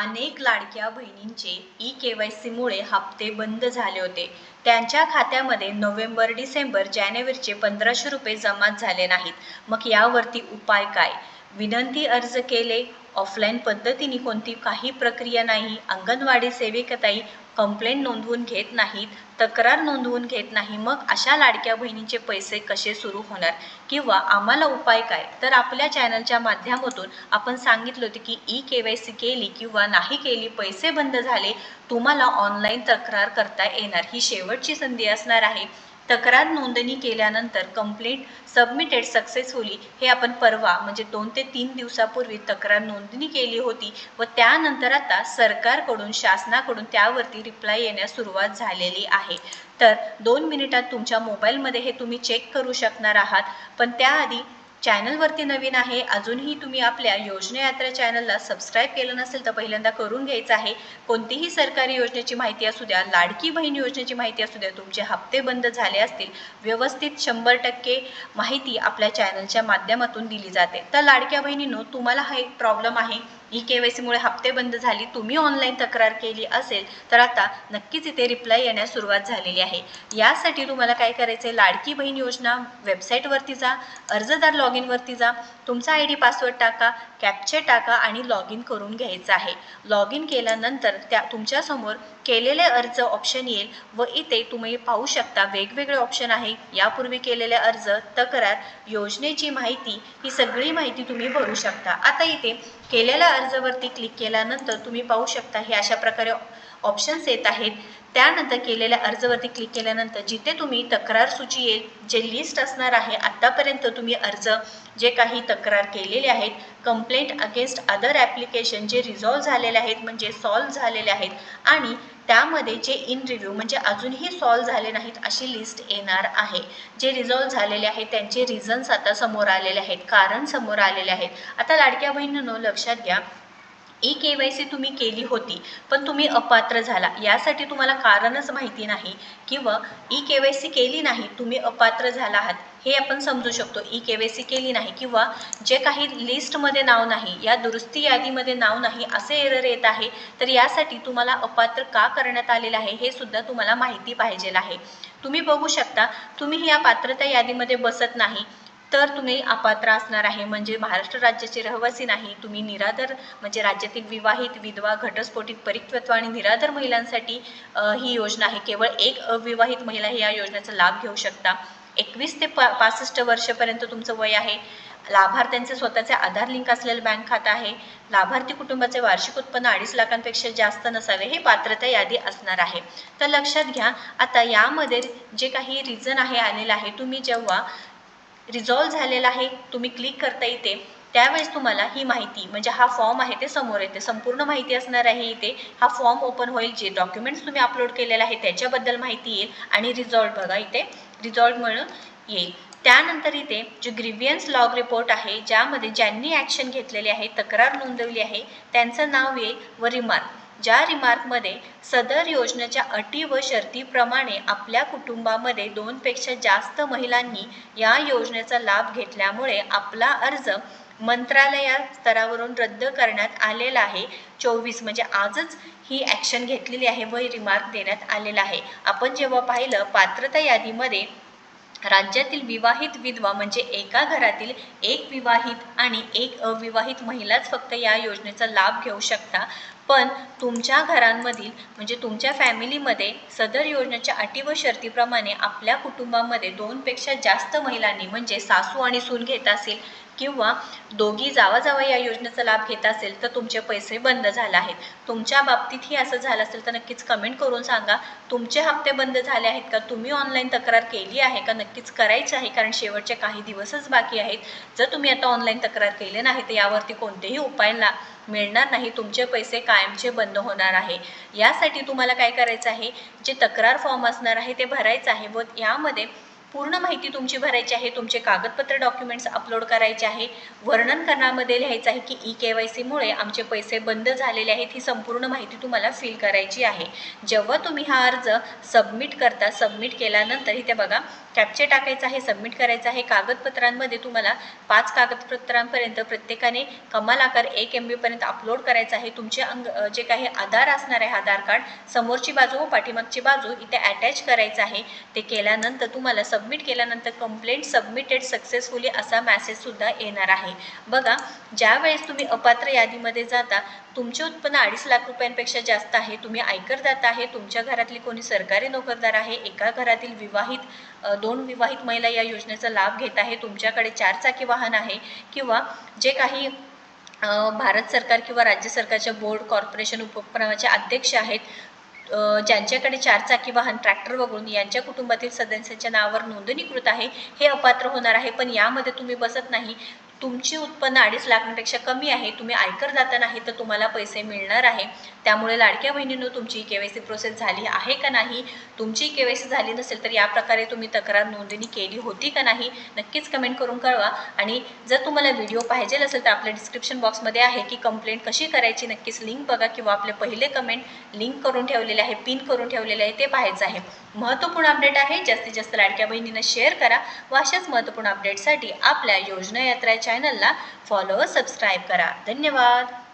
अनेक लाडक्या बहिणींचे ई-केवायसीमुळे हप्ते बंद झाले होते. त्यांच्या खात्यामध्ये नोव्हेंबर, डिसेंबर, जानेवारीचे 1500 रुपये जमा झाले नाहीत. मग यावरती उपाय काय? विनंती अर्ज केले, ऑफलाईन पद्धतीने कोणती काही प्रक्रिया नाही, अंगणवाडी सेविकाताई कंप्लेंट नोंदवून घेत नाहीत, तक्रार नोंदवून घेत नाही. मग अशा लाडक्या बहिणींचे पैसे कसे सुरू होणार किंवा आम्हाला उपाय काय? तर आपल्या चॅनलच्या माध्यमातून आपण सांगितलं होतं की ई-केवायसी केली किंवा नाही केली, पैसे बंद झाले, तुम्हाला ऑनलाईन तक्रार करता येणार. ही शेवटची संधी असणार आहे. तक्रार नोंदणी केल्यानंतर कंप्लेंट सबमिटेड सक्सेसफुली हे आपण परवा म्हणजे 2 ते 3 दिवसापूर्वी तक्रार नोंदणी केली होती व त्यानंतर आता सरकारकडून शासनाकडून त्यावरती रिप्लाय येण्यास सुरुवात झालेली आहे. तर 2 मिनिटात तुमच्या मोबाईलमध्ये हे तुम्ही चेक करू शकणार आहात. पण त्याआधी चॅनलवरती नवीन आहे, अजूनही तुम्ही आपल्या योजना यात्रा चॅनलला सबस्क्राईब केलं नसेल तर पहिल्यांदा करून घ्यायचं आहे. कोणतीही सरकारी योजनेची माहिती असू द्या, लाडकी बहीण योजनेची माहिती असू द्या, तुमचे हप्ते बंद झाले असतील, व्यवस्थित 100% माहिती आपल्या चॅनलच्या माध्यमातून दिली जाते. तर लाडक्या बहिणींनो, तुम्हाला हा एक प्रॉब्लेम आहे, ई-केवायसीमुळे हप्ते बंद झाली, तुम्ही ऑनलाईन तक्रार केली असेल तर आता नक्कीच इथे रिप्लाय येण्यास सुरुवात झालेली आहे. यासाठी तुम्हाला काय करायचं आहे, लाडकी बहीण योजना वेबसाईटवरती जा, अर्जदार लॉग इनवरती जा, तुमचा ID पासवर्ड टाका, कॅप्चा टाका आणि लॉग इन करून घ्यायचं आहे. लॉग इन केल्यानंतर तुमच्यासमोर केलेले अर्ज ऑप्शन येईल व इथे तुम्ही पाहू शकता वेगवेगळे ऑप्शन आहे. यापूर्वी केलेले अर्ज, तक्रार, योजनेची माहिती, ही सगळी माहिती तुम्ही भरू शकता. आता इथे केलेल्या अर्जावरती क्लिक केल्यानंतर तुम्ही पाहू शकता हे अशा प्रकारे ऑप्शन्स येत आहेत. त्यानंतर केलेल्या अर्जावरती क्लिक केल्यानंतर जिथे तुम्ही तक्रार सूची येईल, जे लिस्ट असणार आहे, आत्तापर्यंत तुम्ही अर्ज जे काही तक्रार केलेले आहेत, कंप्लेंट अगेन्स्ट अदर ॲप्लिकेशन जे रिझॉल्व झालेले आहेत म्हणजे सॉल्व झालेले आहेत आणि त्यामध्ये जे इन रिव्ह्यू म्हणजे अजूनही सॉल्व झाले नाहीत अशी लिस्ट येणार आहे. जे रिझॉल्व झालेले आहेत त्यांचे रिझन्स आता समोर आलेले आहेत, कारण समोर आलेले आहेत. आता लाडक्या बहिणींनो लक्षात घ्या, ई-केवायसी तुम्ही केली होती पण तुम्ही अपात्र झाला, यासाठी तुम्हाला कारणच माहिती नाही किंवा ई-केवायसी केली नाही, तुम्ही अपात्र झाला आहात हे आपण समजू शकतो. ई-केवायसी केली नाही किंवा जे काही लिस्टमध्ये नाव नाही, या दुरुस्ती यादीमध्ये नाव नाही असे एरर येत आहे. तर यासाठी तुम्हाला अपात्र का करण्यात आलेलं आहे हे सुद्धा तुम्हाला माहिती पाहिजे आहे. तुम्ही बघू शकता, तुम्ही या पात्रता यादीमध्ये बसत नाही तर तुम्ही अपात्र असणार आहे, म्हणजे महाराष्ट्र राज्याचे रहिवासी नाही, तुम्ही निराधार म्हणजे राज्यातील विवाहित, विधवा, घटस्फोटित, परित्यक्ता आणि निराधार महिलांसाठी ही योजना आहे. केवळ एक अविवाहित महिला या योजनेचा लाभ घेऊ शकता. 21 ते 65 वर्षापर्यंत तुमचं वय आहे. लाभार्थ्यांचे स्वतःचे आधार लिंक असलेलं बँक खातं आहे. लाभार्थी कुटुंबाचे वार्षिक उत्पन्न 2.5 लाखांपेक्षा जास्त नसावे हे पात्रता यादी असणार आहे. तर लक्षात घ्या, आता यामध्ये जे काही रिझन आहे आलेलं आहे, तुम्ही जेव्हा रिझॉल्व झालेला आहे तुम्ही क्लिक करता इथे, त्यावेळेस तुम्हाला ही माहिती म्हणजे हा फॉर्म आहे ते समोर येते. संपूर्ण माहिती असणार आहे इथे. हा फॉर्म ओपन होईल, जे डॉक्युमेंट्स तुम्ही अपलोड केलेले आहे त्याच्याबद्दल माहिती येईल आणि रिझॉल्ट बघा इथे रिझॉल्ट म्हणून येईल. त्यानंतर इथे जो ग्रीव्हियन्स लॉग रिपोर्ट आहे, ज्यामध्ये ज्यांनी ॲक्शन घेतलेली आहे, तक्रार नोंदवली आहे, त्यांचं नाव येईल व रिमार्क, ज्या रिमार्कमध्ये सदर योजनेच्या अटी व शर्तीप्रमाणे आपल्या कुटुंबामध्ये 2 पेक्षा जास्त महिलांनी या योजनेचा लाभ घेतल्यामुळे आपला अर्ज मंत्रालया स्तरावरून रद्द करण्यात आलेला आहे. 24 म्हणजे आजच ही ॲक्शन घेतलेली आहे व रिमार्क देण्यात आलेला आहे. आपण जेव्हा पाहिलं पात्रता यादीमध्ये राज्यातील विवाहित, विधवा म्हणजे एका घरातील एक विवाहित आणि एक अविवाहित महिलाच फक्त या योजनेचा लाभ घेऊ शकता. पण तुमच्या घरांमधील म्हणजे तुमच्या फॅमिलीमध्ये सदर योजनेच्या अटी व शर्तीप्रमाणे आपल्या कुटुंबामध्ये 2 पेक्षा जास्त महिलांनी म्हणजे सासू आणि सून घेत असेल किंवा दोघी जावा या योजनेचा लाभ घेत असेल तर तुमचे पैसे बंद झाले आहेत. तुमच्या बाबतीतही असं झालं असेल तर नक्कीच कमेंट करून सांगा. तुमचे हप्ते बंद झाले आहेत का? तुम्ही ऑनलाईन तक्रार केली आहे का? नक्कीच करायची आहे, कारण शेवटचे काही दिवसच बाकी आहेत. जर तुम्ही आता ऑनलाईन तक्रार केले नाही तर यावरती कोणतेही उपाय मिळणार नाही, तुमचे पैसे कायमचे बंद होणार आहे. यासाठी तुम्हाला काय करायचं आहे, जे तक्रार फॉर्म असणार आहे ते भरायचं आहे व यामध्ये पूर्ण माहिती तुमची भरायची आहे, तुमचे कागदपत्र डॉक्युमेंट्स अपलोड करायचे आहे, वर्णनकरणामध्ये लिहायचं आहे की eKYCमुळे आमचे पैसे बंद झालेले आहेत, ही संपूर्ण माहिती तुम्हाला फिल करायची आहे. जेव्हा तुम्ही हा अर्ज सबमिट करता, सबमिट केल्यानंतर इथे बघा कॅप्चे टाकायचं आहे, सबमिट करायचं आहे. कागदपत्रांमध्ये तुम्हाला 5 कागदपत्रांपर्यंत प्रत्येकाने कमाल आकार 1 MB पर्यंत अपलोड करायचं आहे. तुमचे जे काही आधार असणार आहे, आधार कार्ड समोरची बाजू व पाठीमागची बाजू इथे अटॅच करायचं आहे. ते केल्यानंतर तुम्हाला सबमिट केल्यानंतर कंप्लेंट सबमिटेड सक्सेसफुली असा मेसेज सुद्धा येणार आहे. बघा, ज्या वेळेस तुम्ही अपात्र यादीमध्ये जाता, तुमचे उत्पन्न 2.5 लाख रुपयांपेक्षा जास्त आहे, तुम्ही आयकरदाता आहे, तुमच्या घरातली कोणी सरकारी नोकरदार आहे, एका घरातील विवाहित 2 विवाहित महिला या योजनेचा लाभ घेत आहे, तुमच्याकडे 4 चाकी वाहन आहे किंवा जे काही भारत सरकार किंवा राज्य सरकारच्या बोर्ड कॉर्पोरेशन उपक्रमाचे अध्यक्ष आहेत, ज्यांच्याकडे 4 चाकी वाहन ट्रॅक्टर वगळून यांच्या कुटुंबातील सदस्यांच्या नावावर नोंदणीकृत आहे, हे अपात्र होणार आहे. पण यामध्ये तुम्ही बसत नाही, तुमचे उत्पन्न 2.5 लाखांपेक्षा कमी आहे, तुम्ही आयकरदाता नाही, तर तुम्हाला पैसे मिळणार आहे. त्यामुळे लाडक्या बहिणींनो, तुमची KYC प्रोसेस झाली आहे का नाही, तुमची KYC झाली नसेल तर या प्रकारे तुम्ही तक्रार नोंदणी केली होती का नाही, नक्कीच कमेंट करून कळवा. आणि जर तुम्हाला व्हिडिओ पाहिजे असेल तर आपल्या डिस्क्रिप्शन बॉक्समध्ये आहे की कंप्लेंट कशी करायची, नक्कीच लिंक बघा किंवा आपले पहिले कमेंट लिंक करून ठेवलेले आहे, पिन करून ठेवलेले आहे, ते पाहायचं आहे. महत्त्वपूर्ण अपडेट आहे, जास्तीत जास्त लाडक्या बहिणींना शेअर करा व अशाच महत्त्वपूर्ण अपडेटसाठी आपल्या योजना यात्रा चॅनलला फॉलो व सबस्क्राईब करा. धन्यवाद.